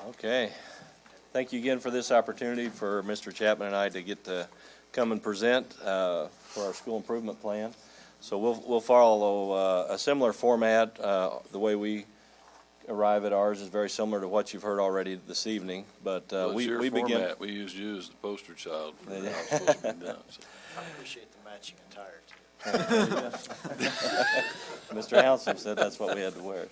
Okay. Thank you again for this opportunity for Mr. Chapman and I to get to come and present for our school improvement plan. So we'll follow a similar format. The way we arrive at ours is very similar to what you've heard already this evening. But we begin. Format. We used you as the poster child for how it's supposed to be done. So. I appreciate the matching attire too. Mr. Hounsom said that's what we had to wear.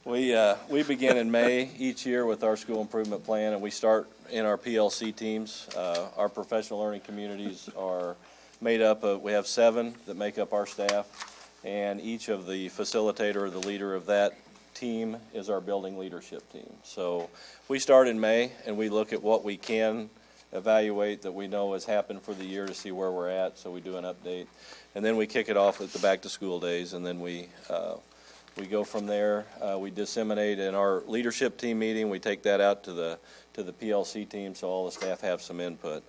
We begin in May each year with our school improvement plan, and we start in our PLC teams. Our professional learning communities are made up of, we have 7 that make up our staff, and each of the facilitator or the leader of that team is our building leadership team. So we start in May, and we look at what we can evaluate that we know has happened for the year to see where we're at, so we do an update. And then we kick it off at the back-to-school days, and then we go from there. We disseminate in our leadership team meeting. We take that out to the PLC team, so all the staff have some input.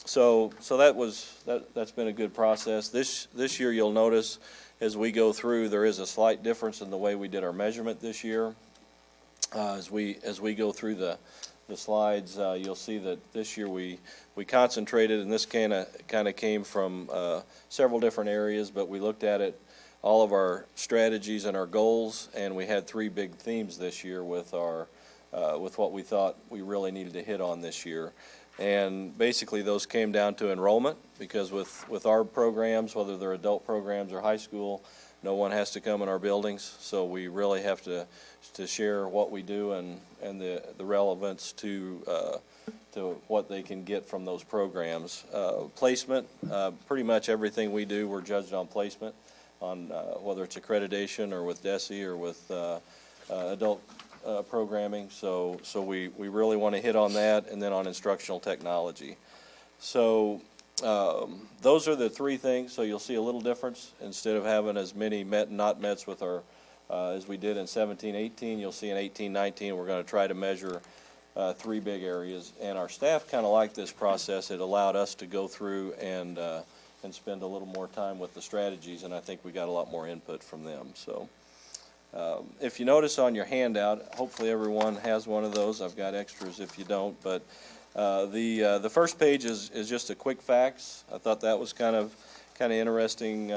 So that's been a good process. This year, you'll notice as we go through, there is a slight difference in the way we did our measurement this year. As we go through the slides, you'll see that this year we concentrated, and this kind of came from several different areas, but we looked at it, all of our strategies and our goals, and we had 3 big themes this year with what we thought we really needed to hit on this year. And basically those came down to enrollment, because with our programs, whether they're adult programs or high school, no one has to come in our buildings, so we really have to share what we do and the relevance to what they can get from those programs. Placement, pretty much everything we do, we're judged on placement, on whether it's accreditation or with DESE or with adult programming. So we really want to hit on that, and then on instructional technology. So those are the 3 things. So you'll see a little difference. Instead of having as many met and not mets with our as we did in 17-18, you'll see in 18-19 we're going to try to measure 3 big areas. And our staff kind of liked this process. It allowed us to go through and spend a little more time with the strategies, and I think we got a lot more input from them. So if you notice on your handout, hopefully everyone has one of those. I've got extras if you don't, but the first page is just a quick facts. I thought that was kind of interesting,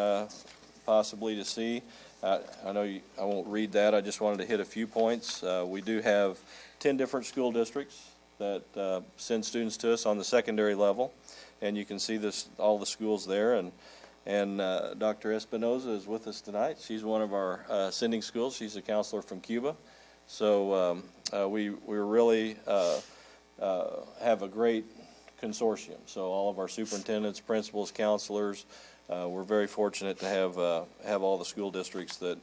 possibly to see. I know I won't read that. I just wanted to hit a few points. We do have 10 different school districts that send students to us on the secondary level, and you can see all the schools there. And Dr. Espinoza is with us tonight. She's one of our sending schools. She's a counselor from Cuba. So we really have a great consortium. So all of our superintendents, principals, counselors, we're very fortunate to have all the school districts that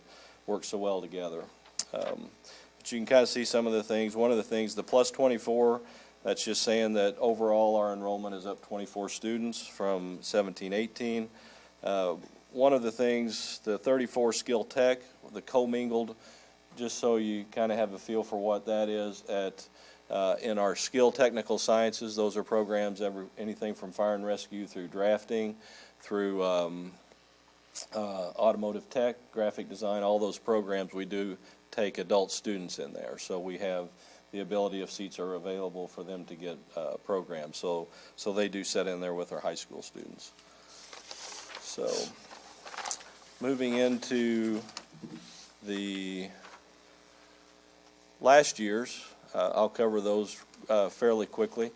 work so well together. But you can kind of see some of the things. One of the things, the plus 24, that's just saying that overall our enrollment is up 24 students from 17-18. One of the things, the 34 skill tech, the commingled, just so you kind of have a feel for what that is in our skill technical sciences. Those are programs, anything from fire and rescue through drafting, through automotive tech, graphic design, all those programs we do take adult students in there. So we have the ability, if seats are available, for them to get programs. So they do sit in there with our high school students. So moving into the last year's, I'll cover those fairly quickly.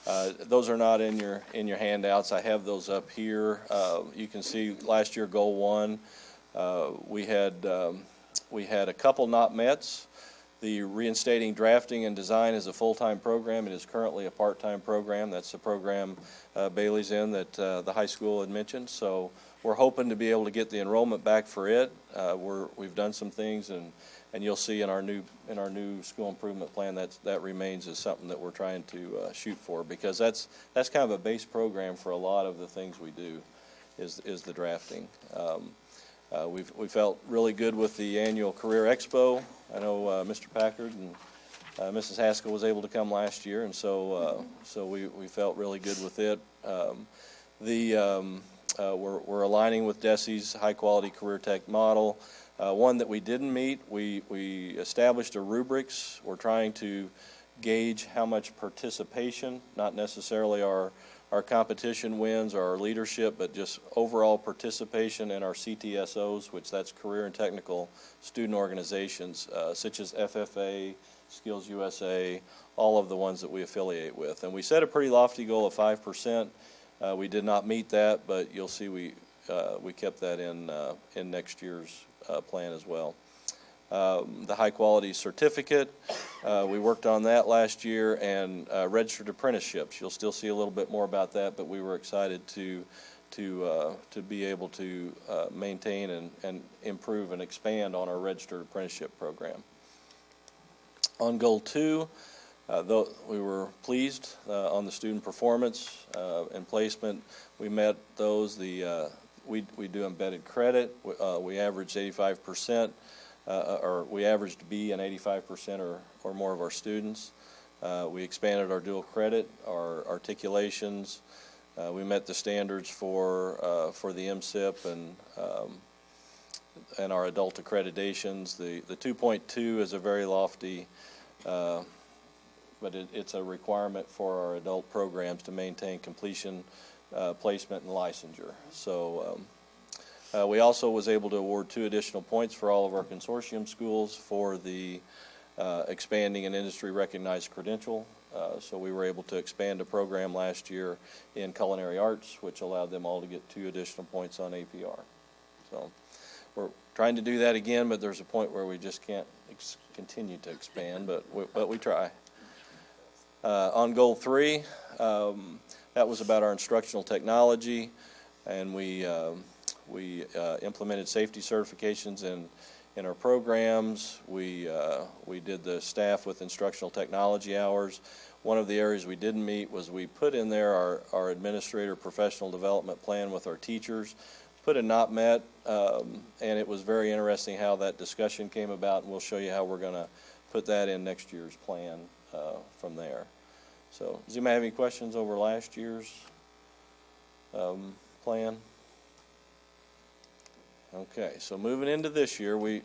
Those are not in your handouts. I have those up here. You can see last year, goal 1, we had a couple not mets. The reinstating drafting and design is a full-time program. It is currently a part-time program. That's the program Bailey's in that the high school had mentioned. So we're hoping to be able to get the enrollment back for it. We've done some things, and you'll see in our new school improvement plan that remains as something that we're trying to shoot for, because that's kind of a base program for a lot of the things we do is the drafting. We felt really good with the annual Career Expo. I know Mr. Packard and Mrs. Haskell was able to come last year, and so we felt really good with it. We're aligning with DESE's high-quality career tech model. One that we didn't meet, we established a rubrics. We're trying to gauge how much participation, not necessarily our competition wins or our leadership, but just overall participation in our CTSOs, which that's career and technical student organizations, such as FFA, Skills USA, all of the ones that we affiliate with. And we set a pretty lofty goal of 5%. We did not meet that, but you'll see we kept that in next year's plan as well. The high-quality certificate, we worked on that last year, and registered apprenticeships. You'll still see a little bit more about that, but we were excited to be able to maintain and improve and expand on our registered apprenticeship program. On Goal 2, though we were pleased on the student performance and placement. We met those. We do embedded credit. We averaged 85%. Or we averaged B in 85% or more of our students. We expanded our dual credit, our articulations. We met the standards for the MSIP and our adult accreditations. The 2.2 is a very lofty, but it's a requirement for our adult programs to maintain completion, placement, and licensure. So. We also was able to award 2 additional points for all of our consortium schools for the expanding an industry recognized credential. So we were able to expand a program last year in culinary arts, which allowed them all to get 2 additional points on APR. So we're trying to do that again, but there's a point where we just can't continue to expand, but we try. On Goal 3, that was about our instructional technology, and we implemented safety certifications in our programs. We did the staff with instructional technology hours. One of the areas we didn't meet was we put in there our administrator professional development plan with our teachers. Put a not met, and it was very interesting how that discussion came about, and we'll show you how we're going to put that in next year's plan from there. So does anybody have any questions over last year's plan? Okay, so moving into this year, we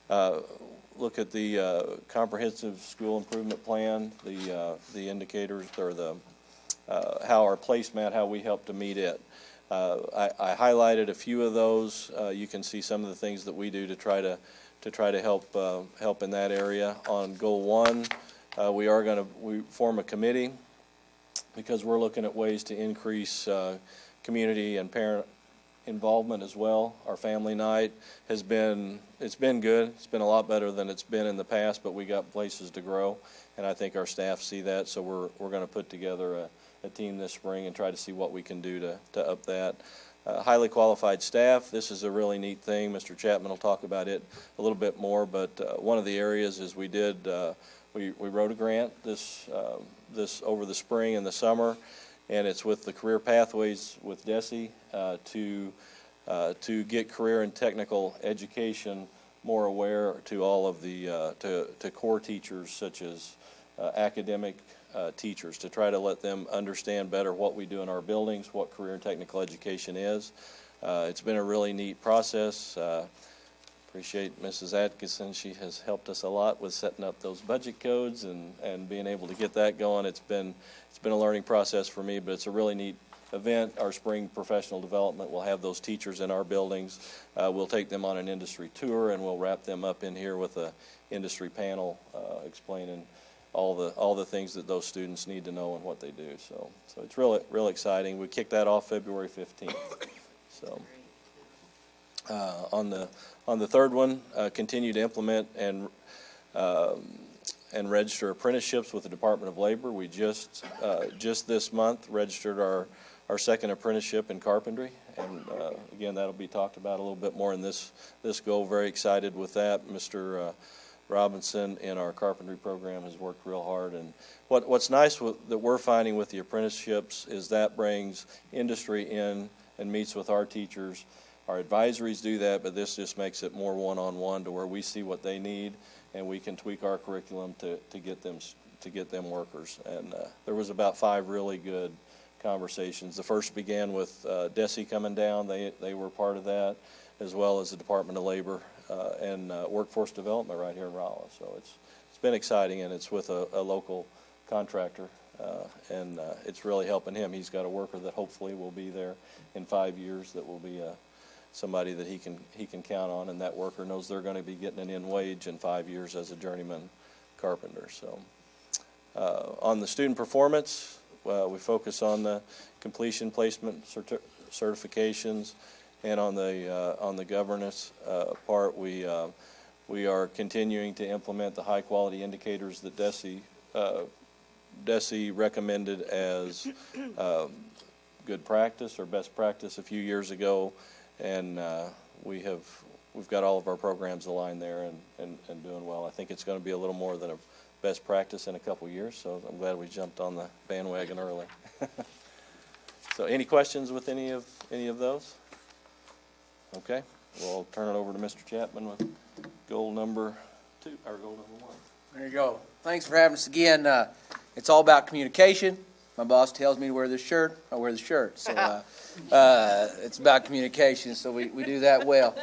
look at the comprehensive school improvement plan, the indicators, or the how our placemat, how we help to meet it. I highlighted a few of those. You can see some of the things that we do to try to help in that area. On Goal 1, we form a committee because we're looking at ways to increase community and parent involvement as well. Our family night it's been good. It's been a lot better than it's been in the past, but we got places to grow, and I think our staff see that. So we're going to put together a team this spring and try to see what we can do to up that. Highly qualified staff. This is a really neat thing. Mr. Chapman will talk about it a little bit more, but one of the areas is we wrote a grant this over the spring and the summer, and it's with the Career Pathways with DESE to get career and technical education more aware to all of the to core teachers such as academic teachers, to try to let them understand better what we do in our buildings, what career and technical education is. It's been a really neat process. Appreciate Mrs. Atkinson. She has helped us a lot with setting up those budget codes and being able to get that going. It's been a learning process for me, but it's a really neat event. Our spring professional development will have those teachers in our buildings. We'll take them on an industry tour, and we'll wrap them up in here with a industry panel explaining all the things that those students need to know and what they do. So it's really exciting. We kick that off February 15th. So on the third one, continue to implement and register apprenticeships with the Department of Labor. We just this month registered our second apprenticeship in carpentry, and again, that'll be talked about a little bit more in this goal. Very excited with that. Mr. Robinson in our carpentry program has worked real hard, and what's nice that we're finding with the apprenticeships is that brings industry in and meets with our teachers. Our advisories do that, but this just makes it more one-on-one to where we see what they need, and we can tweak our curriculum to get them workers. And there was about 5 really good conversations. The first began with DESE coming down. They were part of that, as well as the Department of Labor and Workforce Development right here in Rolla. So it's been exciting, and it's with a local contractor, and it's really helping him. He's got a worker that hopefully will be there in 5 years, that will be somebody that he can count on, and that worker knows they're going to be getting an in wage in 5 years as a journeyman carpenter. So on the student performance, we focus on the completion placement certifications, and on the governance part, we are continuing to implement the high quality indicators that DESE recommended as good practice or best practice a few years ago, and we've got all of our programs aligned there and doing well. I think it's going to be a little more than a best practice in a couple years, so I'm glad we jumped on the bandwagon early. So any questions with any of those? Okay, well, I'll turn it over to Mr. Chapman with goal number 2, or goal number 1. There you go. Thanks for having us again. It's all about communication. My boss tells me to wear this shirt, I wear the shirt. So it's about communication, so we do that well.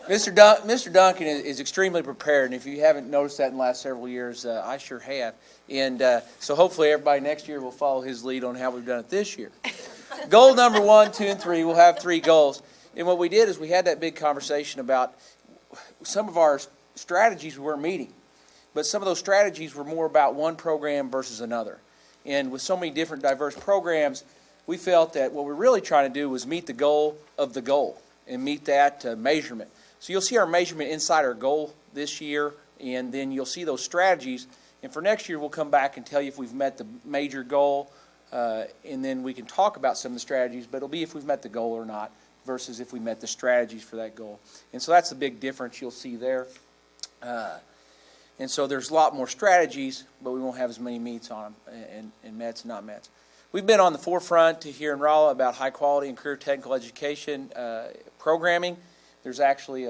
Mr. Duncan is extremely prepared, and if you haven't noticed that in the last several years, I sure have. And so hopefully everybody next year will follow his lead on how we've done it this year. Goal number 1, 2, and 3, we'll have 3 goals. And what we did is we had that big conversation about some of our strategies we weren't meeting. But some of those strategies were more about one program versus another. And with so many different diverse programs, we felt that what we're really trying to do was meet the goal of the goal and meet that measurement. So you'll see our measurement inside our goal this year, and then you'll see those strategies. And for next year, we'll come back and tell you if we've met the major goal, and then we can talk about some of the strategies, but it'll be if we've met the goal or not versus if we met the strategies for that goal. And so that's the big difference you'll see there. And so there's a lot more strategies, but we won't have as many meets on them, and Mets and not Mets. We've been on the forefront here in Rolla about high quality and career technical education programming. There's actually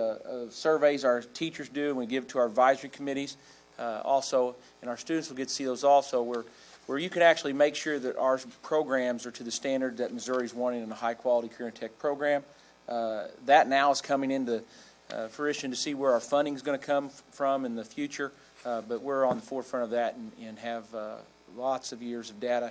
surveys our teachers do, and we give it to our advisory committees also, and our students will get to see those also, where you can actually make sure that our programs are to the standard that Missouri's wanting in a high quality career and tech program. That now is coming into fruition to see where our funding is going to come from in the future, but we're on the forefront of that and have lots of years of data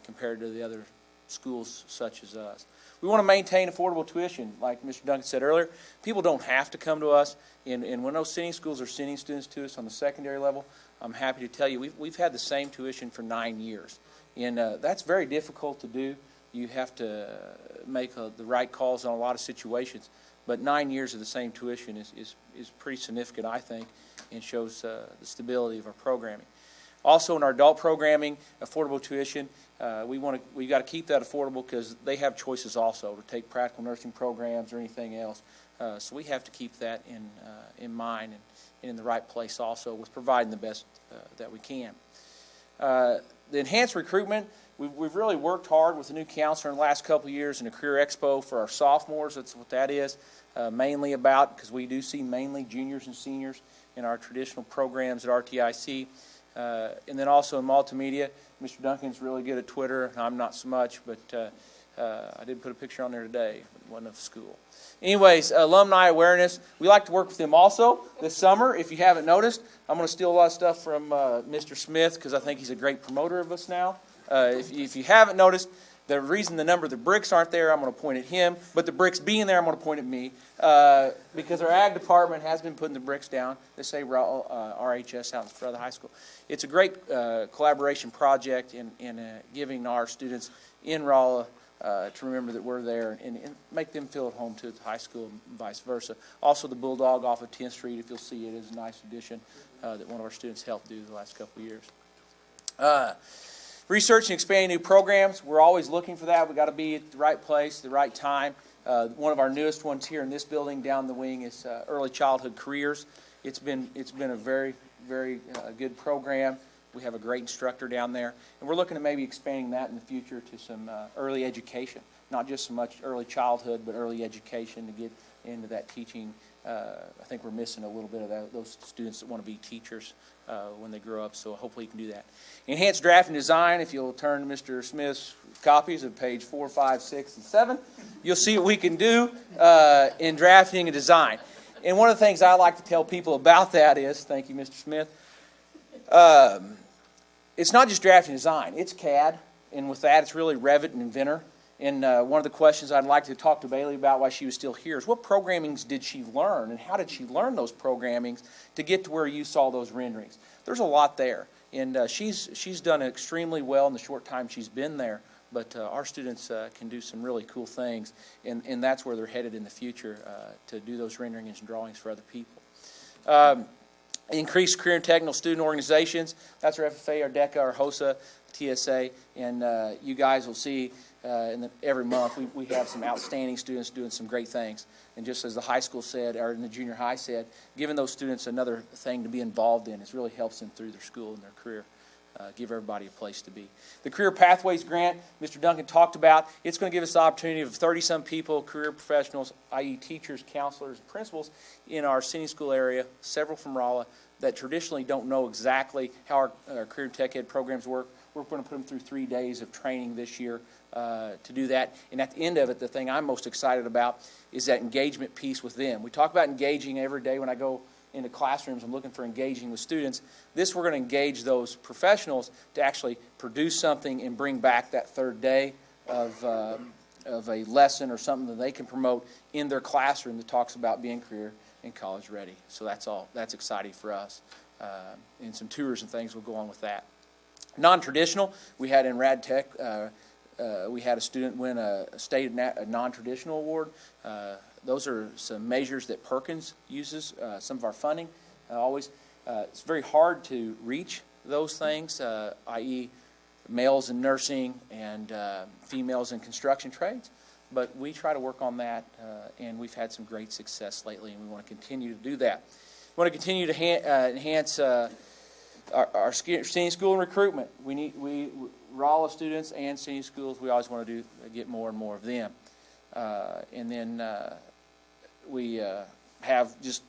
compared to the other schools such as us. We want to maintain affordable tuition, like Mr. Duncan said earlier. People don't have to come to us, and when those sending schools are sending students to us on the secondary level, I'm happy to tell you we've had the same tuition for 9 years, and that's very difficult to do. You have to make the right calls on a lot of situations. But 9 years of the same tuition is pretty significant, I think, and shows the stability of our programming. Also, in our adult programming, affordable tuition, we got to keep that affordable because they have choices also to take practical nursing programs or anything else. So we have to keep that in mind and in the right place also with providing the best that we can. The enhanced recruitment. We've really worked hard with the new counselor in the last couple of years in a career expo for our sophomores. That's what that is mainly about, because we do see mainly juniors and seniors in our traditional programs at RTIC. And then also in multimedia, Mr. Duncan's really good at Twitter. I'm not so much, but I did put a picture on there today, but it wasn't of school. Anyways, alumni awareness. We like to work with them also this summer. If you haven't noticed, I'm going to steal a lot of stuff from Mr. Smith because I think he's a great promoter of us now. If you haven't noticed, the reason the number of the bricks aren't there, I'm going to point at him. But the bricks being there, I'm going to point at me. Because our ag department has been putting the bricks down. They say RHS out in front of the high school. It's a great collaboration project in giving our students in Rolla to remember that we're there and make them feel at home too at the high school and vice versa. Also the Bulldog off of 10th Street, if you'll see it, is a nice addition that one of our students helped do the last couple of years. Research and expanding new programs. We're always looking for that. We've got to be at the right place, the right time. One of our newest ones here in this building down the wing is Early Childhood Careers. It's been a very, very good program. We have a great instructor down there. And we're looking at maybe expanding that in the future to some early education. Not just so much early childhood, but early education to get into that teaching I think we're missing a little bit of those students that want to be teachers when they grow up, so hopefully you can do that. Enhanced drafting design, if you'll turn to Mr. Smith's copies of page 4, 5, 6, and 7, you'll see what we can do in drafting and design. And one of the things I like to tell people about that is, thank you, Mr. Smith, it's not just drafting and design, it's CAD, and with that it's really Revit and Inventor. And one of the questions I'd like to talk to Bailey about while she was still here is what programmings did she learn, and how did she learn those programmings to get to where you saw those renderings? There's a lot there, and she's done extremely well in the short time she's been there, but our students can do some really cool things, and that's where they're headed in the future, to do those renderings and drawings for other people. Increased career and technical student organizations, that's our FFA, our DECA, our HOSA, TSA, and you guys will see every month we have some outstanding students doing some great things. And just as the high school said, or in the junior high said, giving those students another thing to be involved in, it really helps them through their school and their career. Give everybody a place to be. The Career Pathways Grant, Mr. Duncan talked about, it's going to give us the opportunity of 30-some people, career professionals, i.e. teachers, counselors, and principals in our senior school area, several from Rolla, that traditionally don't know exactly how our career tech ed programs work. We're going to put them through 3 days of training this year to do that. And at the end of it, the thing I'm most excited about is that engagement piece with them. We talk about engaging every day when I go into classrooms. I'm looking for engaging with students. This, we're going to engage those professionals to actually produce something and bring back that third day of a lesson or something that they can promote in their classroom that talks about being career and college ready. So that's exciting for us. And some tours and things will go on with that. Non-traditional, we had in Rtic, we had a student win a state non-traditional award. Those are some measures that Perkins uses, some of our funding always. It's very hard to reach those things, i.e. males in nursing and females in construction trades. But we try to work on that, and we've had some great success lately, and we want to continue to do that. We want to continue to enhance our senior school and recruitment. We Rolla students and senior schools, we always want to get more and more of them. And then we have just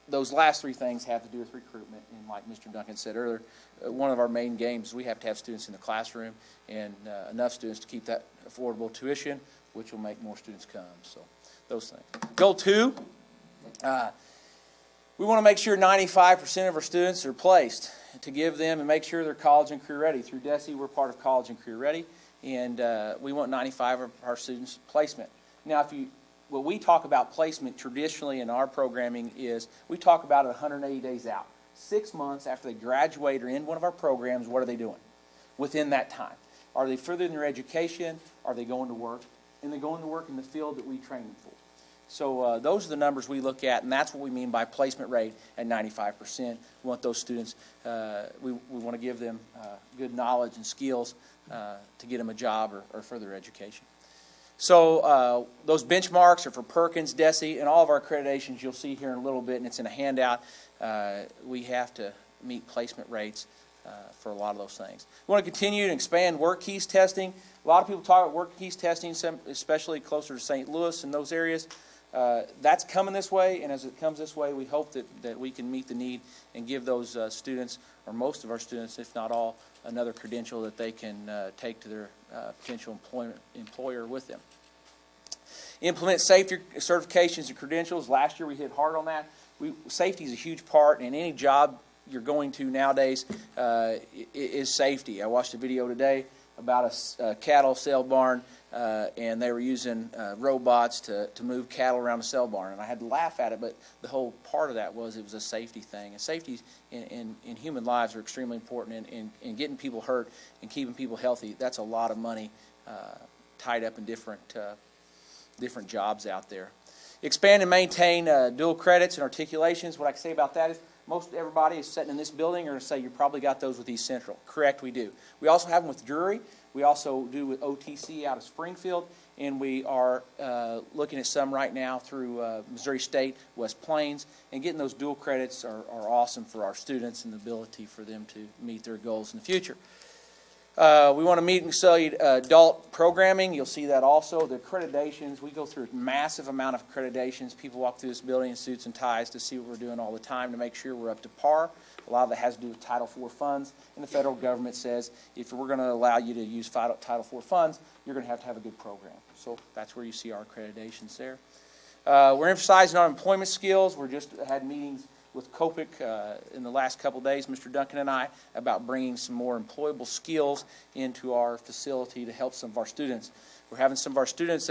those last 3 things have to do with recruitment. And like Mr. Duncan said earlier, one of our main games, we have to have students in the classroom and enough students to keep that affordable tuition, which will make more students come. So those things. Goal 2, we want to make sure 95% of our students are placed, to give them and make sure they're college and career ready. Through DESE, we're part of College and Career Ready, and we want 95 of our students placement. Now, what we talk about placement traditionally in our programming is we talk about it 180 days out. 6 months after they graduate or in one of our programs, what are they doing within that time? Are they furthering their education? Are they going to work? And they're going to work in the field that we train them for. So those are the numbers we look at, and that's what we mean by placement rate at 95%. We want those students, we want to give them good knowledge and skills to get them a job or further education. So those benchmarks are for Perkins, DESE, and all of our accreditations you'll see here in a little bit, and it's in a handout. We have to meet placement rates for a lot of those things. We want to continue to expand work keys testing. A lot of people talk about work keys testing, especially closer to St. Louis and those areas. That's coming this way, and as it comes this way, we hope that we can meet the need and give those students, or most of our students, if not all, another credential that they can take to their potential employer with them. Implement safety certifications and credentials. Last year we hit hard on that. Safety is a huge part, and any job you're going to nowadays is safety. I watched a video today about a cattle sale barn, and they were using robots to move cattle around the sale barn. And I had to laugh at it, but the whole part of that was it was a safety thing. And safety in human lives are extremely important, and getting people hurt and keeping people healthy, that's a lot of money tied up in different jobs out there. Expand and maintain dual credits and articulations. What I can say about that is most everybody is sitting in this building are going to say you probably got those with East Central. Correct, we do. We also have them with Drury. We also do with OTC out of Springfield, and we are looking at some right now through Missouri State, West Plains, and getting those dual credits are awesome for our students and the ability for them to meet their goals in the future. We want to meet and sell you adult programming. You'll see that also. The accreditations, we go through a massive amount of accreditations. People walk through this building in suits and ties to see what we're doing all the time to make sure we're up to par. A lot of that has to do with Title IV funds. And the federal government says if we're going to allow you to use Title IV funds, you're going to have a good program. So that's where you see our accreditations there. We're emphasizing our employment skills. We just had meetings with COPIC in the last couple days, Mr. Duncan and I, about bringing some more employable skills into our facility to help some of our students. We're having some of our students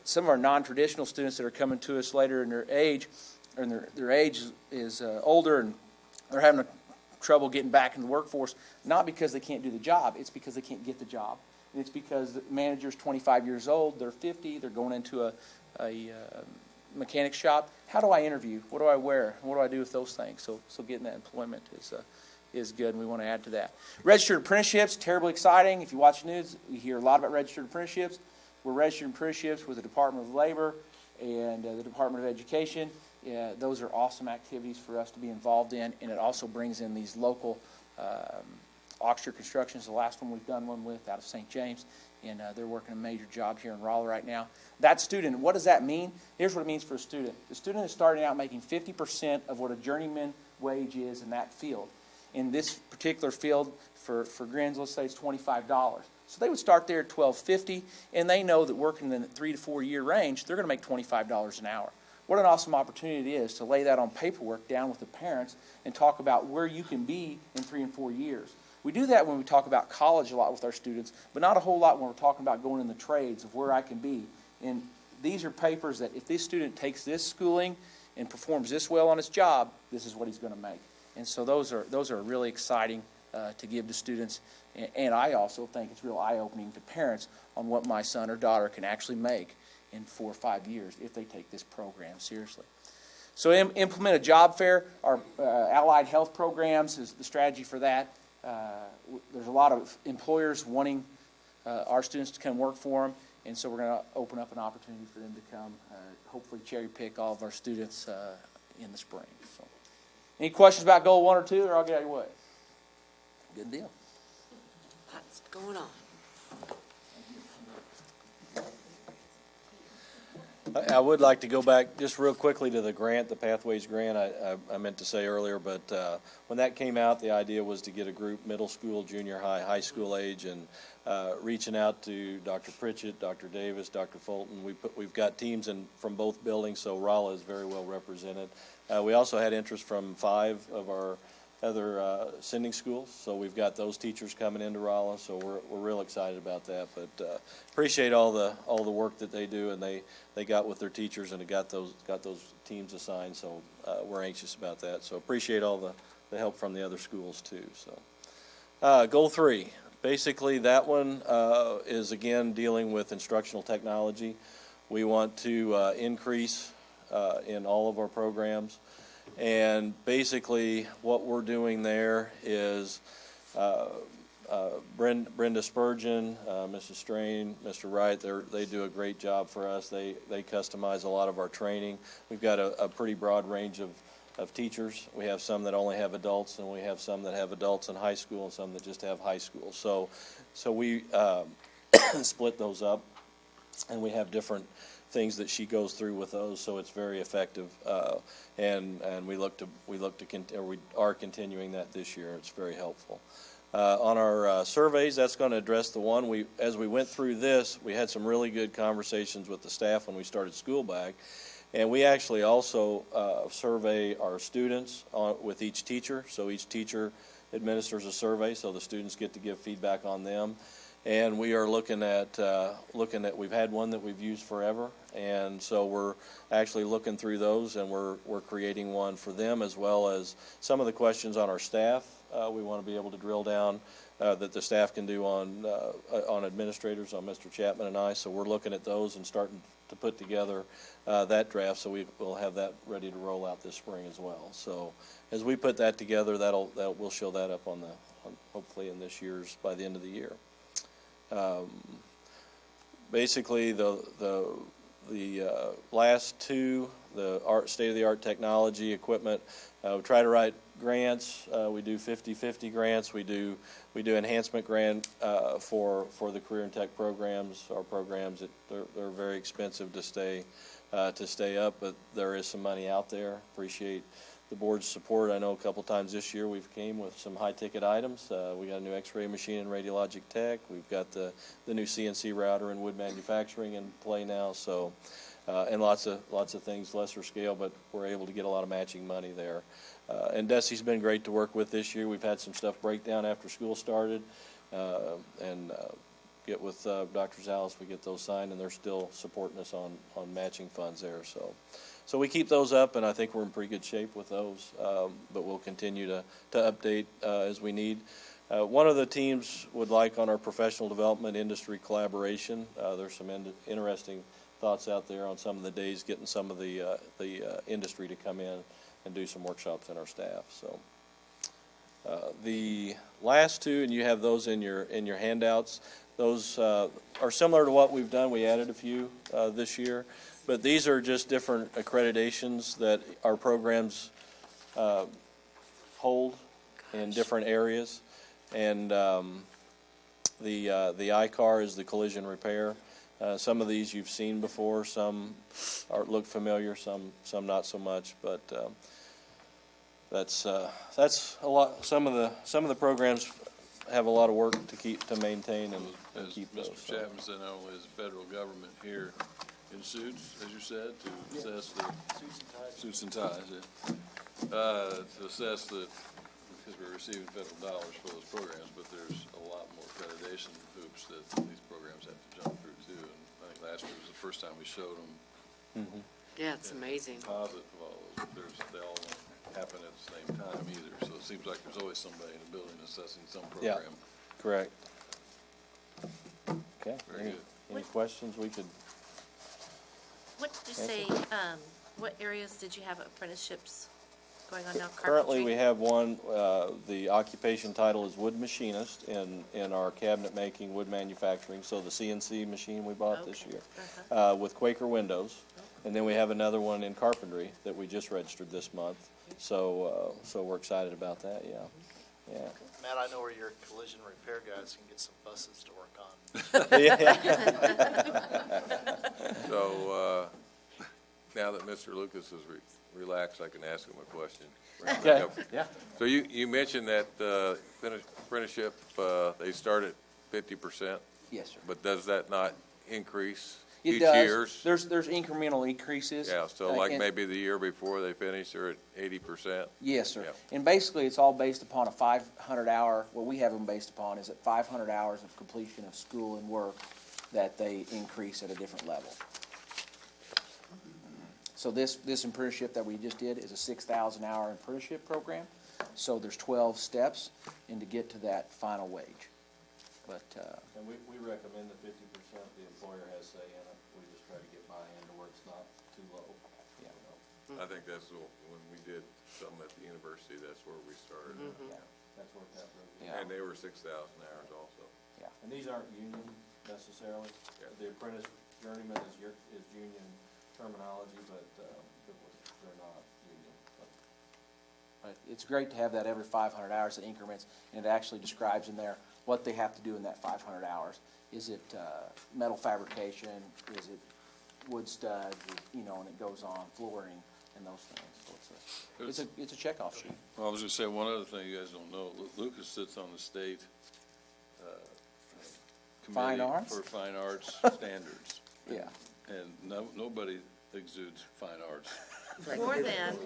some of our non-traditional students that are coming to us later in their age, and their age is older, and they're having trouble getting back in the workforce, not because they can't do the job, it's because they can't get the job. And it's because the manager's 25 years old, they're 50, they're going into a mechanic shop. How do I interview? What do I wear? What do I do with those things? So getting that employment is good, and we want to add to that. Registered apprenticeships, terribly exciting. If you watch the news, you hear a lot about registered apprenticeships. We're registered apprenticeships with the Department of Labor and the Department of Education. Those are awesome activities for us to be involved in, and it also brings in these local Oxford Construction is the last one we've done one with out of St. James, and they're working a major job here in Raleigh right now. That student, what does that mean? Here's what it means for a student. The student is starting out making 50% of what a journeyman wage is in that field. In this particular field, for grins, let's say it's $25. So they would start there at $12.50, and they know that working in the 3 to 4 year range, they're going to make $25 an hour. What an awesome opportunity it is to lay that on paperwork down with the parents and talk about where you can be in 3 and 4 years. We do that when we talk about college a lot with our students, but not a whole lot when we're talking about going in the trades of where I can be. And these are papers that if this student takes this schooling and performs this well on his job, this is what he's going to make. And so those are really exciting to give to students. And I also think it's real eye-opening to parents on what my son or daughter can actually make in 4 or 5 years if they take this program seriously. So implement a job fair. Our allied health programs is the strategy for that. There's a lot of employers wanting our students to come work for them, and so we're going to open up an opportunity for them to come, hopefully cherry pick all of our students in the spring. So, any questions about goal 1 or 2, or I'll get out of your way? Good deal. What's going on? I would like to go back just real quickly to the grant, the Pathways grant. I meant to say earlier, but when that came out, the idea was to get a group, middle school, junior high, high school age, and reaching out to Dr. Pritchett, Dr. Davis, Dr. Fulton. We've got teams from both buildings, so Rolla is very well represented. We also had interest from 5 of our other sending schools, so we've got those teachers coming into Rolla, so we're real excited about that. But appreciate all the work that they do, and they got with their teachers and got those teams assigned. So we're anxious about that. So appreciate all the help from the other schools too. So goal 3, basically that one is again dealing with instructional technology. We want to increase in all of our programs. And basically what we're doing there is Brenda Spurgeon, Mrs. Strain, Mr. Wright, they do a great job for us. They customize a lot of our training. We've got a pretty broad range of teachers. We have some that only have adults, and we have some that have adults in high school, and some that just have high school. So we split those up, and we have different things that she goes through with those, so it's very effective, and we are continuing that this year. It's very helpful. On our surveys, that's going to address the one as we went through this, we had some really good conversations with the staff when we started school back, and we actually also survey our students with each teacher. So each teacher administers a survey, so the students get to give feedback on them. And we are looking at we've had one that we've used forever, and so we're actually looking through those, and we're creating one for them, as well as some of the questions on our staff. We want to be able to drill down that the staff can do on administrators, on Mr. Chapman and I. So we're looking at those and starting to put together that draft, so we'll have that ready to roll out this spring as well. So as we put that together, we'll show that up hopefully in this year's, by the end of the year. Basically, the last 2, the state-of-the-art technology equipment, we try to grants. We do 50/50 grants. We do enhancement grant for the career and tech programs. Our programs, they're very expensive to stay up, but there is some money out there. Appreciate the board's support. I know a couple times this year we've came with some high-ticket items. We got a new X-ray machine in radiologic tech. We've got the new CNC router in wood manufacturing in play now. So, and lots of things, lesser scale, but we're able to get a lot of matching money there. And Desi's been great to work with this year. We've had some stuff break down after school started, and get with Dr. Zalis. We get those signed, and they're still supporting us on matching funds there. So we keep those up, and I think we're in pretty good shape with those. But we'll continue to update as we need. One of the teams would like on our professional development industry collaboration. There's some interesting thoughts out there on some of the days, getting some of the industry to come in and do some workshops in our staff. So the last two, and you have those in your handouts. Those are similar to what we've done. We added a few this year, but these are just different accreditations that our programs hold in different areas. And the ICAR is the collision repair. Some of these you've seen before. Some look familiar. Some not so much. But that's a lot. Some of the programs have a lot of work to maintain and As keep Mr. those. Chapman said, not only is the federal government here in suits, as you said, to assess the suits and ties, to assess the, because we're receiving federal dollars for those programs, but there's a lot more accreditation hoops that these programs have to jump through too. And I think last year was the first time we showed them. Yeah, it's amazing. Composite of all those. They all don't happen at the same time either. So it seems like there's always somebody in the building assessing some Yeah. program. Correct. Okay. Very good. Any questions we could? What did you say, what areas did you have apprenticeships going on now? Currently, we Carpentry? have one, the occupation title is wood machinist in our cabinet making, wood manufacturing, so the CNC machine we bought this Okay. year, with Quaker windows. And then we have another one in carpentry that we just registered this month. So we're excited about that, yeah. Matt, I know where your collision repair guys can get some buses to work on. So, now that Mr. Lucas is relaxed, I can ask him a question. Okay, yeah. So you mentioned that apprenticeship, they start at 50%, Yes, sir. but does that not increase It each does. year's? There's incremental increases. Yeah, so like and- maybe the year before they finish, they're at 80%? Yes, sir. Yep. And basically, it's all based upon a 500-hour, what we have them based upon is at 500 hours of completion of school and work that they increase at a different level. So this apprenticeship that we just did is a 6,000-hour apprenticeship program. So there's 12 steps and to get to that final wage. But, And we recommend the 50%, the employer has say in it. We just try to get buy-in to where it's not too low. yeah. I think that's when we did something at the university, that's where we started. Yeah. That's worked out really good. Yeah. And they were 6,000 hours also. And these aren't union necessarily. Yeah. The apprentice journeyman is union terminology, but they're not union. But it's great to have that every 500 hours in increments, and it actually describes in there what they have to do in that 500 hours. Is it metal fabrication? Is it wood studs? And it goes on, flooring and those things. So it's a checkoff sheet. Well, I was gonna say, one other thing you guys don't know, Lucas sits on the state, Fine committee arts? for fine arts standards. Yeah. And nobody exudes fine arts. More than,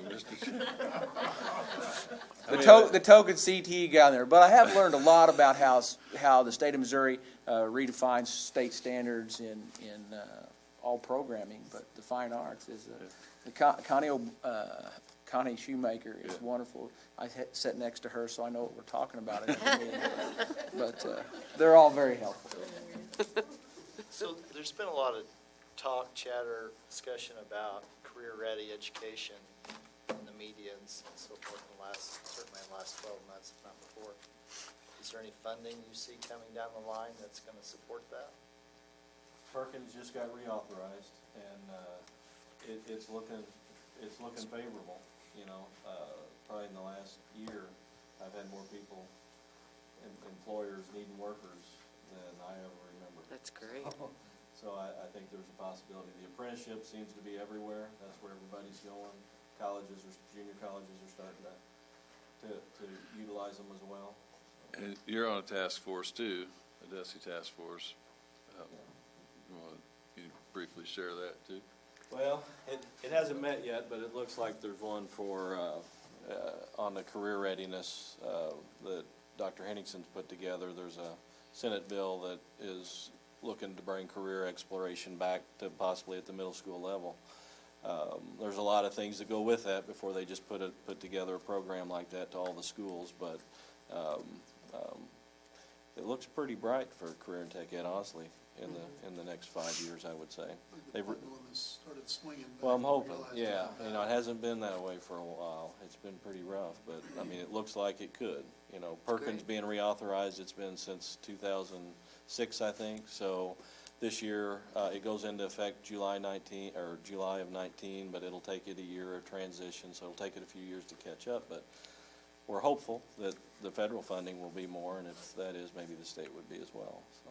The token CTE guy there, but I have learned a lot about how the state of Missouri redefines state standards in all programming, but the fine arts is Connie Shoemaker is wonderful. I sat next to her, so I know what we're talking about. But they're all very helpful. So there's been a lot of talk, chatter, discussion about career-ready education in the media and so forth certainly in the last 12 months, if not before. Is there any funding you see coming down the line that's going to support that? Perkins just got reauthorized, and it's looking favorable. you know, probably in the last year, I've had more people, employers needing workers than I ever remember. That's great. So I think there's a possibility. The apprenticeship seems to be everywhere. That's where everybody's going. Colleges or junior colleges are starting to utilize them as well. And you're on a task force too, a DESI task force. Can you briefly share that too? Well, it hasn't met yet, but it looks like there's one for, on the career readiness, that Dr. Henningson's put together. There's a Senate bill that is looking to bring career exploration back to possibly at the middle school level. There's a lot of things that go with that before they just put together a program like that to all the schools, but it looks pretty bright for career and tech ed, honestly, in the next 5 years, I would say. The pendulum has started swinging. Well, I'm back. hoping, Realized yeah. that. You know, it hasn't been that way for a while. It's been pretty rough, but, I mean, it looks like it could. You know, Perkins great. being reauthorized, it's been since 2006, I think. So this year, it goes into effect July of 19, but it'll take it a year of transition, so it'll take it a few years to catch up. But we're hopeful that the federal funding will be more, and if that is, maybe the state would be as well, so.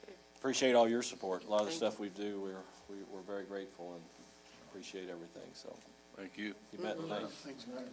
Okay. Appreciate all your support. A lot of the Thank stuff we do, we're very grateful and appreciate everything, so. Thank you. You bet, thanks. Thanks, man.